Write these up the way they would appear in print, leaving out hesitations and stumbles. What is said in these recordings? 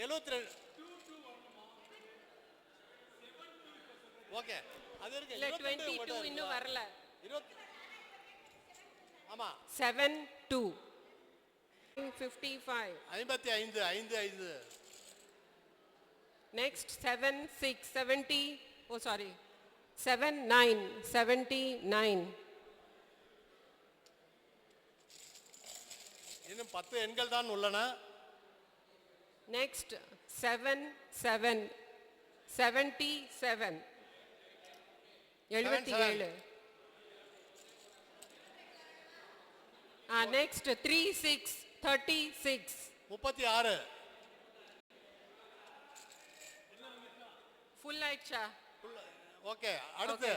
72. Okay, அது இருக்கு. இல்ல 22 இன்னும் வரல. 20. ஆமா, 72 55. 55. Next 7 6 70. Oh sorry, 7 9 79. இன்னும் 10 எண்கள் தான் உள்ளன. Next 7 7 77. 77. Next 3 6 36. 36. Full ஆயிடுச்சா? ஓகே, அடுத்து.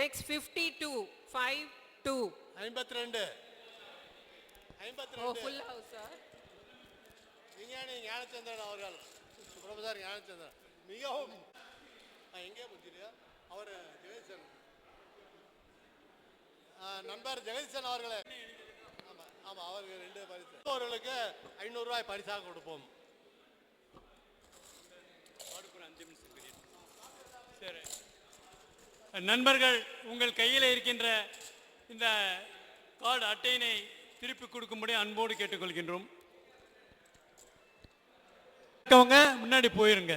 Next 52 5 2. 52. Oh, full house sir. விஞ்ஞானி ஞானச்சந்திரன் அவர்கள், ப்ரொஃபசர் ஞானச்சந்திரன் மிகவும் எங்கே முடிச்சிருக்கா அவர் ஜெகதீசன் நண்பர் ஜெகதீசன் அவர்களே. ஆமாம் ஆமாம், அவருக்கு 2 பரிசு. அவர்களுக்கு 500 ரூபாய் பரிசாக கொடுப்போம். சரி நண்பர்கள், உங்கள் கையில் இருக்கின்ற இந்த கார்டு அட்டையினை திருப்பி கொடுக்கும்படி அன்போடு கேட்டுக்கொள்கின்றோம். முன்னாடி போயிருங்க.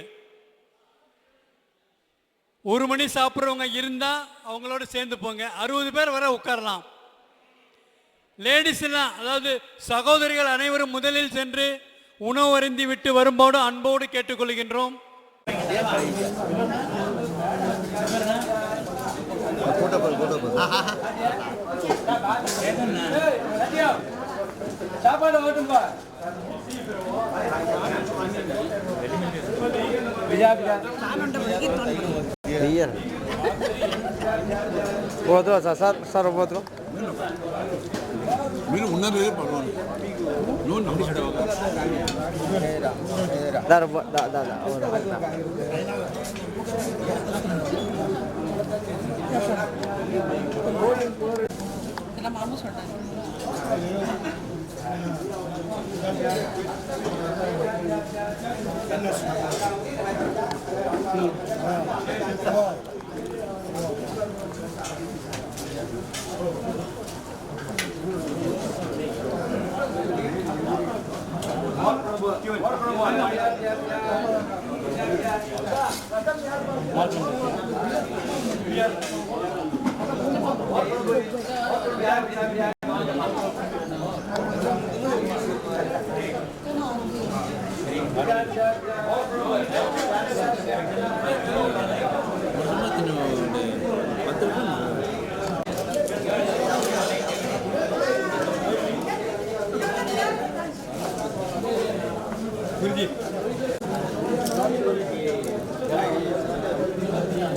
1 மணி சாப்பிட்றவங்க இருந்தா அவங்களோட சேர்ந்து போங்க. 60 பேர் வரை உட்காரலாம். லேடிஸ் எல்லாம், அதாவது சகோதரிகள் அனைவரும் முதலில் சென்று உணவு அருந்தி விட்டு வரும்போது அன்போடு கேட்டுக்கொள்கின்றோம். சாப்பாடு ஓட்டும்பா. పోదు సార్ సార్ పోదు మీరు ఉన్నది నువ్వు నమ్మిస్తావు దాదా దాదా எல்லாம் மாமா சொல்றாங்க.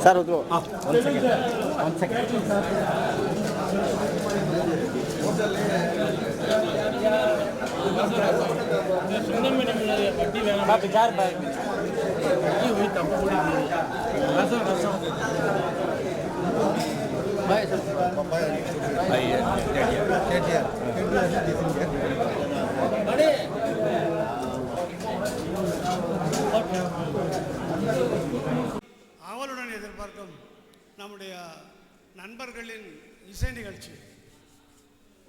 సార్ వద్దు 1 సెకండ్ ஆவலுடன் எதிர்பார்க்கும் நம்முடைய நண்பர்களின் இசை நிகழ்ச்சி.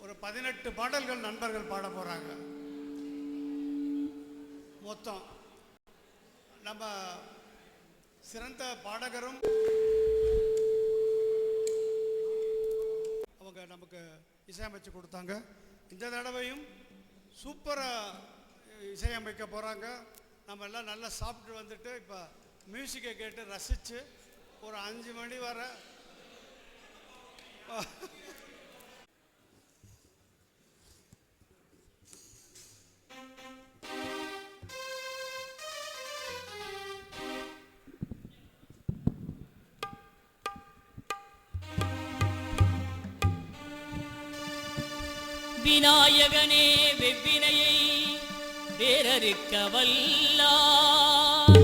ஒரு 18 பாடல்கள் நண்பர்கள் பாட போகிறாங்க. மொத்தம் நம்ம சிறந்த பாடகரும் அவங்க நமக்கு இசையமைச்சு கொடுத்தாங்க. இந்த தடவையும் சூப்பராக இசையமைக்க போகிறாங்க. நம்ம எல்லாம் நல்லா சாப்பிட்டு வந்துட்டு இப்போ மியூசிக்கை கேட்டு ரசித்து ஒரு 5 மணி வர விநாயகனே வெவ்வினையை வேறறுக்க வல்லார்,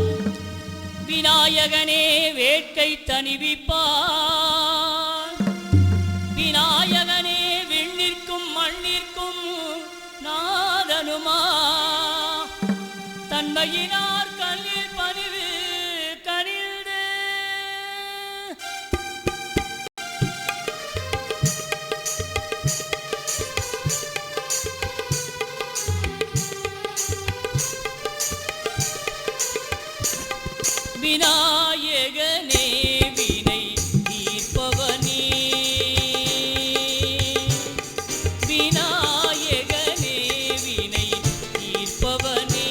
விநாயகனே வேட்கை தணிவிப்பார், விநாயகனே விண்ணிற்கும் மண்ணிற்கும் நாதனுமா, தன்மையினார் விநாயகனே வினை தீர்ப்பவனே விநாயகனே வினை தீர்ப்பவனே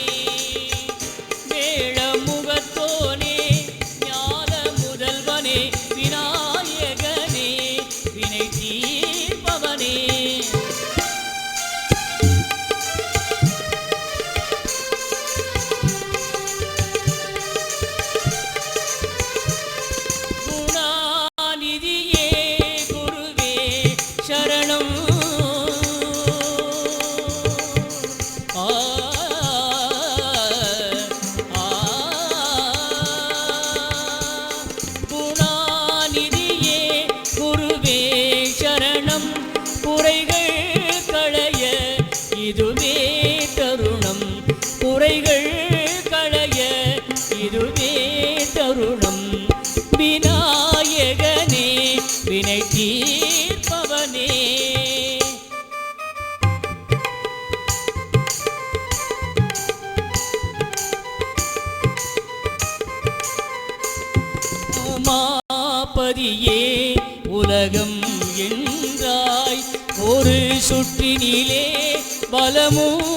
வேளமுகத்தோனே ஞான முதல்வனே விநாயகனே வினை தீர்ப்பவனே குணாநிதியே குருவே சரணம் ஆ ஆ குணாநிதியே குருவே சரணம் குறைகள் களைய இதுவே தருணம் குறைகள் களைய இதுவே தருணம் விநாயகனே வினை தீர்ப்பவனே உமாபதியே உலகம் என்றாய் ஒரு சுற்றினிலே பலமும்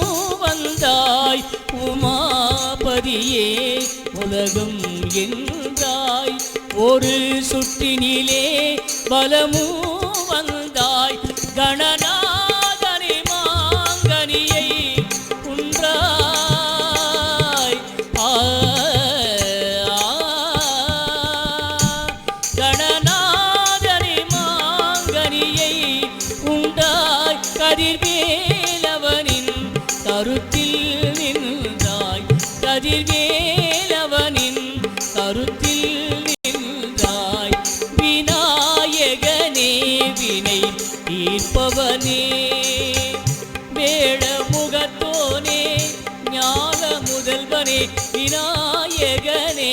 வந்தாய் உமாபதியே உலகம் என்றாய் ஒரு சுற்றினிலே பலமும் வந்தாய் கணநாதனை மாங்கனியை உன்றாய் கணநாதனை மாங்கனியை உண்டாய் கதிர்வேலவனின் கருத்தில் நின்றாய் கதிர்வேலவனின் கருத்தில் நின்றாய் விநாயகனே வினை தீர்ப்பவனே வேளமுகத்தோனே ஞான முதல்வனே விநாயகனே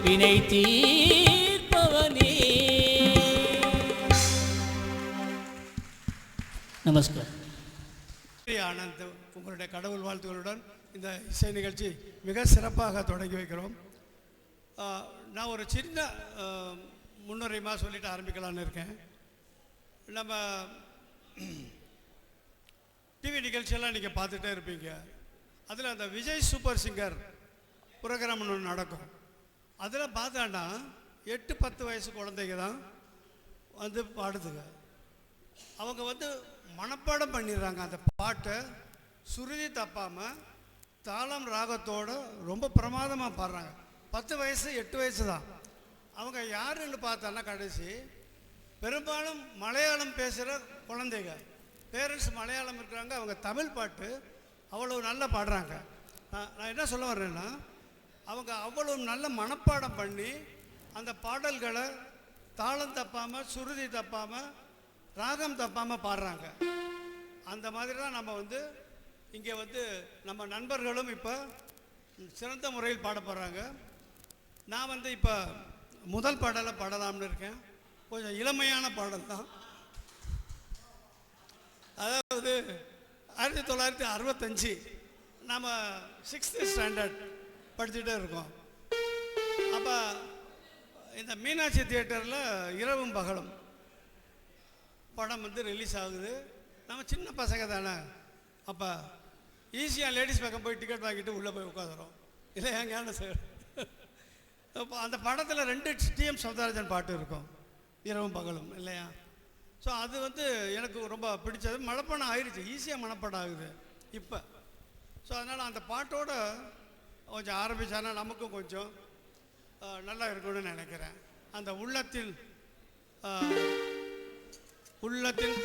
வினை தீர்ப்பவனே நமஸ்காரம். ஆனந்த் உங்களுடைய கடவுள் வாழ்த்துக்களுடன் இந்த இசை நிகழ்ச்சி மிக சிறப்பாக தொடங்கி வைக்கிறோம். நான் ஒரு சின்ன முன்னுரைமாக சொல்லிட்டு ஆரம்பிக்கலான்னு இருக்கேன். நம்ம டிவி நிகழ்ச்சியெல்லாம் நீங்கள் பார்த்துட்டே இருப்பீங்க. அதில் அந்த விஜய் சூப்பர் சிங்கர் ப்ரோக்ராம் ஒன்று நடக்கும். அதில் பார்த்தான்னா 8-10 வயசு குழந்தைங்க தான் வந்து பாடுதுங்க. அவங்க வந்து மனப்பாடம் பண்ணிடுறாங்க அந்த பாட்டை, சுருதி தப்பாமல் தாளம் ராகத்தோடு ரொம்ப பிரமாதமாக பாடுறாங்க. 10 வயசு 8 வயசு தான். அவங்க யாருன்னு பார்த்தோன்னா கடைசி பெரும்பாலும் மலையாளம் பேசுகிற குழந்தைங்க, பேரண்ட்ஸ் மலையாளம் இருக்கிறாங்க. அவங்க தமிழ் பாட்டு அவ்வளோ நல்லா பாடுறாங்க. நான் என்ன சொல்ல வர்றேன்னா, அவங்க அவ்வளோ நல்ல மனப்பாடம் பண்ணி அந்த பாடல்களை தாளம் தப்பாமல் சுருதி தப்பாமல் ராகம் தப்பாமல் பாடுறாங்க. அந்த மாதிரி தான் நம்ம வந்து இங்கே வந்து நம்ம நண்பர்களும் இப்போ சிறந்த முறையில் பாட போகிறாங்க. நான் வந்து இப்போ முதல் பாடலை பாடலாம்னு இருக்கேன். கொஞ்சம் இளமையான பாடல் தான். அதாவது 1965 நம்ம 6th ஸ்டாண்டர்ட் படிச்சுட்டே இருக்கோம். அப்போ இந்த மீனாட்சி தியேட்டரில் இரவும் பகலும் படம் வந்து ரிலீஸ் ஆகுது. நம்ம சின்ன பசங்க தானே. அப்போ ஈஸியாக லேடிஸ் பக்கம் போய் டிக்கெட் வாங்கிட்டு உள்ளே போய் உட்காந்துரும் இல்லை ஏங்கான சார். இப்போ அந்த படத்தில் 2 டிஎம் சௌந்தரராஜன் பாட்டு இருக்கும், இரவும் பகலும் இல்லையா. ஸோ அது வந்து எனக்கு ரொம்ப பிடிச்சது. மனப்பாடம் ஆயிடுச்சு, ஈஸியாக மனப்பாடம் ஆகுது இப்போ. ஸோ அதனால் அந்த பாட்டோட கொஞ்சம் ஆரம்பித்தானா நமக்கும் கொஞ்சம் நல்லா இருக்கும்னு நினைக்கிறேன். அந்த உள்ளத்தில்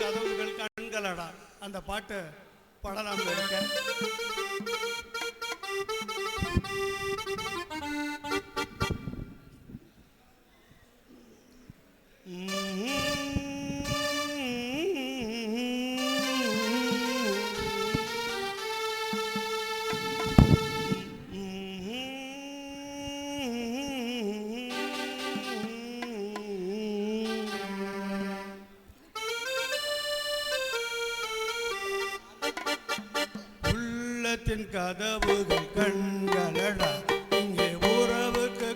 கதவுகள் கண்களடா அந்த பாட்டு பாடலாம் இருக்கேன். கதவுகள் கண்களடா இங்கே உறவுக்கு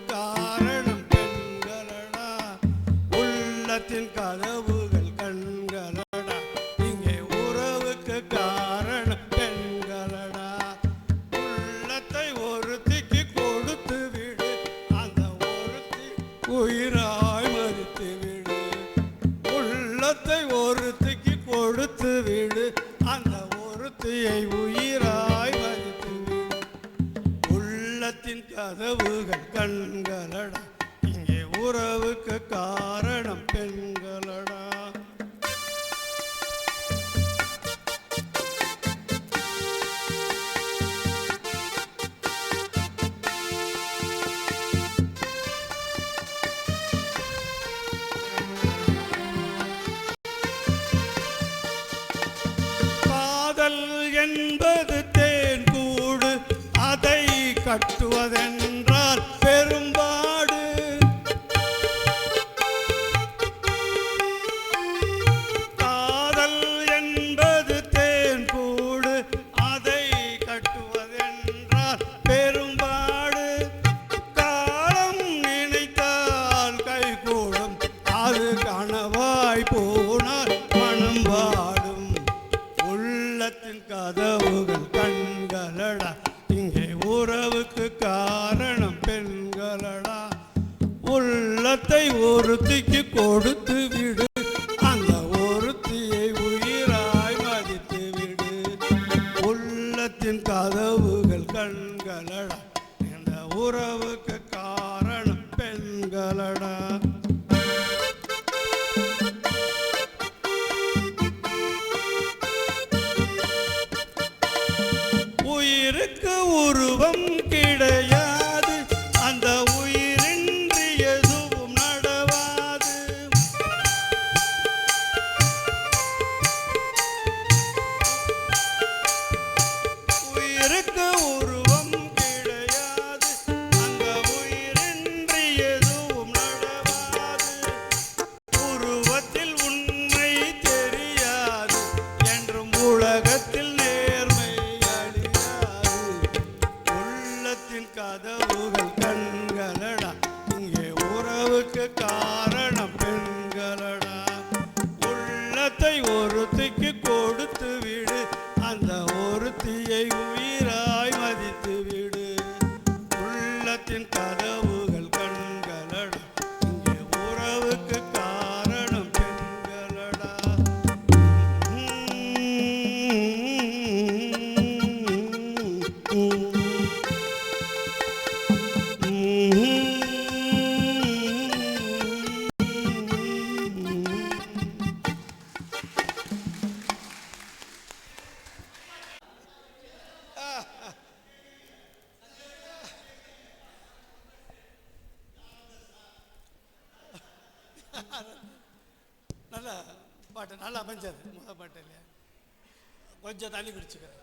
உள்ளத்தின் கதவுகள் கண்களடா, இங்கே உறவுக்கு காரணம் பெண்களடா. காதல் என்பது தேன் கூடு, அதை கட்டுவதென்றால் பெரும்பாடு. காதல் என்பது தேன் கூடு, அதை கட்டுவதென்றால் பெரும்பாடு. காலம் நினைத்தால் கைகூடும், அது கனவாய் போனால் மனம் வாடும். உள்ளத்தின் கதவுகள் கண்களடா, இங்கே உறவுக்கு காரணம் பெண்களடா. உள்ளத்தை ஒருத்திக்கு கொடுத்து விடு, அந்த ஒருத்தியை உயிராய் மதித்து விடு. உள்ளத்தின் கதவுகள் கண்களடா, இந்த உறவுக்கு காரணம் பெண்களடா. உயிருக்கு உருவம் கிடையாது, அந்த உயிரின்றி எதுவும் நடவாது. உயிருக்கு உருவம் கிடையாது, அந்த உயிரின்றி எதுவும் நடவாது. உருவத்தில் உண்மை தெரியாது, என்றும் உலகத்தில் நேர்மை அழியாது. உள்ளத்தின் கதவுகள் கண்களடா, இங்கே உறவுக்கு காரணம் பெண்களடா. உள்ளத்தை ஒருத்திக்கு கொடுத்து விடு, அந்த ஒருத்தியை உயிராய் மதித்து விடு. உள்ளத்தின் கதவுகள் கண்களடா, இங்கே உறவுக்கு காரணம் பெண்களடா. நல்ல பாட்டு, நல்லா அமைஞ்சது. முதல் பாட்டு இல்லையா? கொஞ்சம் தண்ணி குடிச்சுக்கிறேன்.